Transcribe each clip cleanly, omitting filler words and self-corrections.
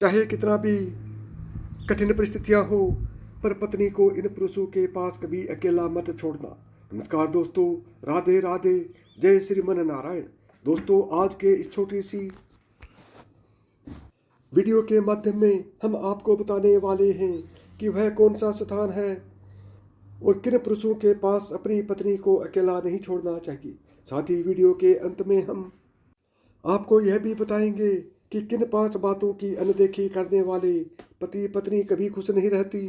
चाहे कितना भी कठिन परिस्थितियां हो, पर पत्नी को इन पुरुषों के पास कभी अकेला मत छोड़ना। नमस्कार दोस्तों, राधे राधे, जय श्रीमन नारायण। दोस्तों, आज के इस छोटी सी वीडियो के माध्यम में हम आपको बताने वाले हैं कि वह कौन सा स्थान है और किन पुरुषों के पास अपनी पत्नी को अकेला नहीं छोड़ना चाहिए। साथ ही वीडियो के अंत में हम आपको यह भी बताएंगे कि किन 5 बातों की अनदेखी करने वाले पति पत्नी कभी खुश नहीं रहती,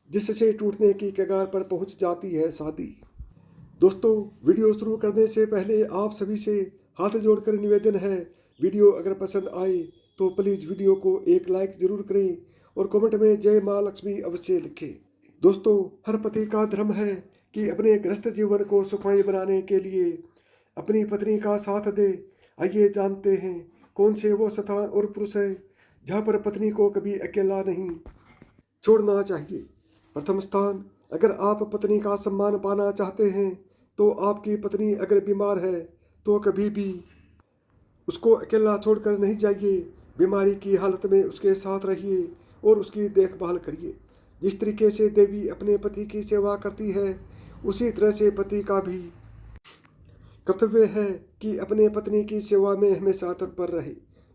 जिससे टूटने की कगार पर पहुंच जाती है शादी। दोस्तों, वीडियो शुरू करने से पहले आप सभी से हाथ जोड़कर निवेदन है, वीडियो अगर पसंद आए तो प्लीज़ वीडियो को एक लाइक जरूर करें और कमेंट में जय माँ लक्ष्मी अवश्य लिखें। दोस्तों, हर पति का धर्म है कि अपने गृहस्थ जीवन को सुखमय बनाने के लिए अपनी पत्नी का साथ दे। आइए जानते हैं कौन से वो स्थान और पुरुष है जहाँ पर पत्नी को कभी अकेला नहीं छोड़ना चाहिए। प्रथम स्थान, अगर आप पत्नी का सम्मान पाना चाहते हैं तो आपकी पत्नी अगर बीमार है तो कभी भी उसको अकेला छोड़कर नहीं जाइए। बीमारी की हालत में उसके साथ रहिए और उसकी देखभाल करिए। जिस तरीके से देवी अपने पति की सेवा करती है, उसी तरह से पति का भी कर्तव्य है कि अपने पत्नी की सेवा में हमेशा तत्पर रहे।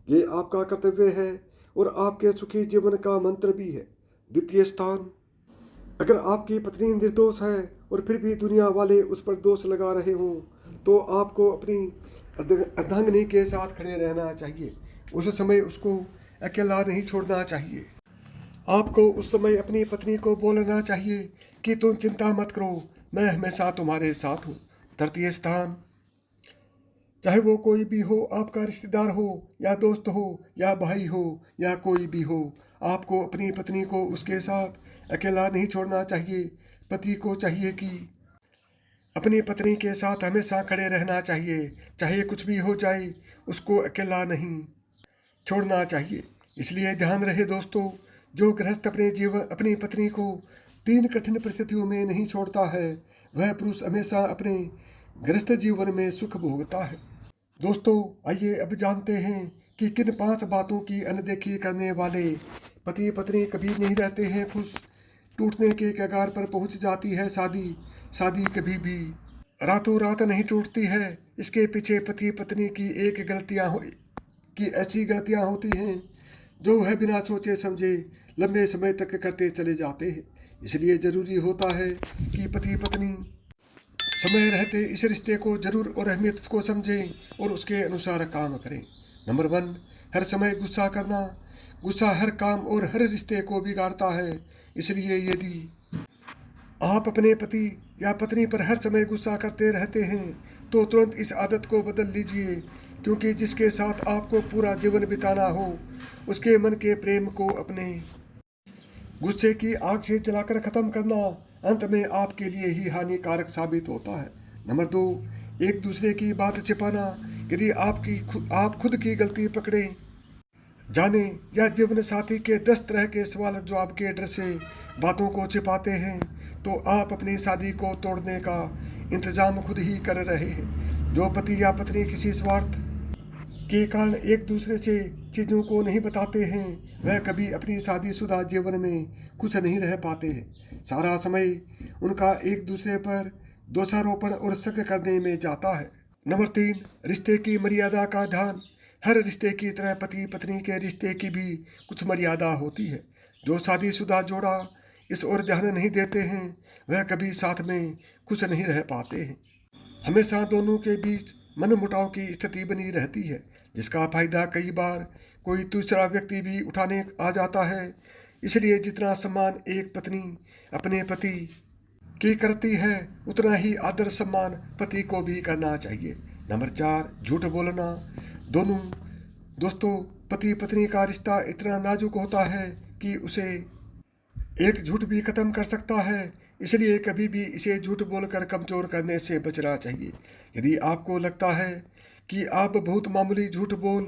ये आपका कर्तव्य है और आपके सुखी जीवन का मंत्र भी है। द्वितीय स्थान, अगर आपकी पत्नी निर्दोष है और फिर भी दुनिया वाले उस पर दोष लगा रहे हों तो आपको अपनी अर्धांगिनी के साथ खड़े रहना चाहिए। उस समय उसको अकेला नहीं छोड़ना चाहिए। आपको उस समय अपनी पत्नी को बोलना चाहिए कि तुम चिंता मत करो, मैं हमेशा तुम्हारे साथ हूँ। तृतीय स्थान, चाहे वो कोई भी हो, आपका रिश्तेदार हो या दोस्त हो या भाई हो या कोई भी हो, आपको अपनी पत्नी को उसके साथ अकेला नहीं छोड़ना चाहिए। पति को चाहिए कि अपनी पत्नी के साथ हमेशा खड़े रहना चाहिए, चाहे कुछ भी हो जाए, उसको अकेला नहीं छोड़ना चाहिए। इसलिए ध्यान रहे दोस्तों, जो गृहस्थ अपनी पत्नी को 3 कठिन परिस्थितियों में नहीं छोड़ता है, वह पुरुष हमेशा अपने गृहस्थ जीवन में सुख भोगता है। दोस्तों, आइए अब जानते हैं कि किन 5 बातों की अनदेखी करने वाले पति पत्नी कभी नहीं रहते हैं खुश। टूटने के कगार पर पहुंच जाती है शादी कभी भी रातों रात नहीं टूटती है। इसके पीछे पति पत्नी की ऐसी गलतियां होती हैं जो वह बिना सोचे समझे लंबे समय तक करते चले जाते हैं। इसलिए जरूरी होता है कि पति पत्नी समय रहते इस रिश्ते को जरूर और अहमियत को समझें और उसके अनुसार काम करें। नंबर 1, हर समय गुस्सा करना। गुस्सा हर काम और हर रिश्ते को बिगाड़ता है। इसलिए यदि आप अपने पति या पत्नी पर हर समय गुस्सा करते रहते हैं तो तुरंत इस आदत को बदल लीजिए, क्योंकि जिसके साथ आपको पूरा जीवन बिताना हो, उसके मन के प्रेम को अपने गुस्से की आग से जलाकर खत्म करना अंत में आपके लिए ही हानिकारक साबित होता है। नंबर 2, एक दूसरे की बात छिपाना। यदि आप खुद की गलती पकड़े जाने या जीवन साथी के 10 तरह के सवाल जवाब के डर से बातों को छिपाते हैं तो आप अपनी शादी को तोड़ने का इंतजाम खुद ही कर रहे हैं। जो पति या पत्नी किसी स्वार्थ के कारण एक दूसरे से चीज़ों को नहीं बताते हैं, वह कभी अपनी शादीशुदा जीवन में खुश नहीं रह पाते हैं। सारा समय उनका एक दूसरे पर दोषारोपण और शक करने में जाता है। नंबर 3, रिश्ते की मर्यादा का ध्यान। हर रिश्ते की तरह पति पत्नी के रिश्ते की भी कुछ मर्यादा होती है। जो शादीशुदा जोड़ा इस ओर ध्यान नहीं देते हैं, वह कभी साथ में खुश नहीं रह पाते हैं। हमेशा दोनों के बीच मनमुटाव की स्थिति बनी रहती है, जिसका फायदा कई बार कोई दूसरा व्यक्ति भी उठाने आ जाता है। इसलिए जितना सम्मान एक पत्नी अपने पति की करती है, उतना ही आदर सम्मान पति को भी करना चाहिए। नंबर 4, झूठ बोलना। दोस्तों, पति पत्नी का रिश्ता इतना नाजुक होता है कि उसे एक झूठ भी खत्म कर सकता है। इसलिए कभी भी इसे झूठ बोलकर कमजोर करने से बचना चाहिए। यदि आपको लगता है कि आप बहुत मामूली झूठ बोल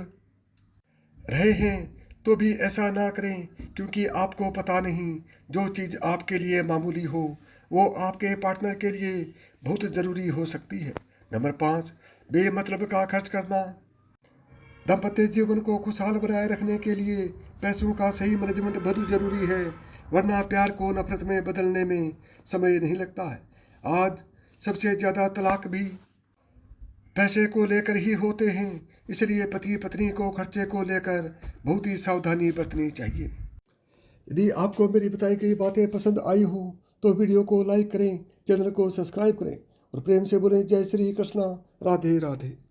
रहे हैं तो भी ऐसा ना करें, क्योंकि आपको पता नहीं जो चीज़ आपके लिए मामूली हो वो आपके पार्टनर के लिए बहुत ज़रूरी हो सकती है। नंबर 5, बेमतलब का खर्च करना। दाम्पत्य जीवन को खुशहाल बनाए रखने के लिए पैसों का सही मैनेजमेंट बहुत जरूरी है, वरना प्यार को नफरत में बदलने में समय नहीं लगता है। आज सबसे ज़्यादा तलाक भी पैसे को लेकर ही होते हैं, इसलिए पति पत्नी को खर्चे को लेकर बहुत ही सावधानी बरतनी चाहिए। यदि आपको मेरी बताई गई बातें पसंद आई हो तो वीडियो को लाइक करें, चैनल को सब्सक्राइब करें और प्रेम से बोलें जय श्री कृष्णा, राधे राधे।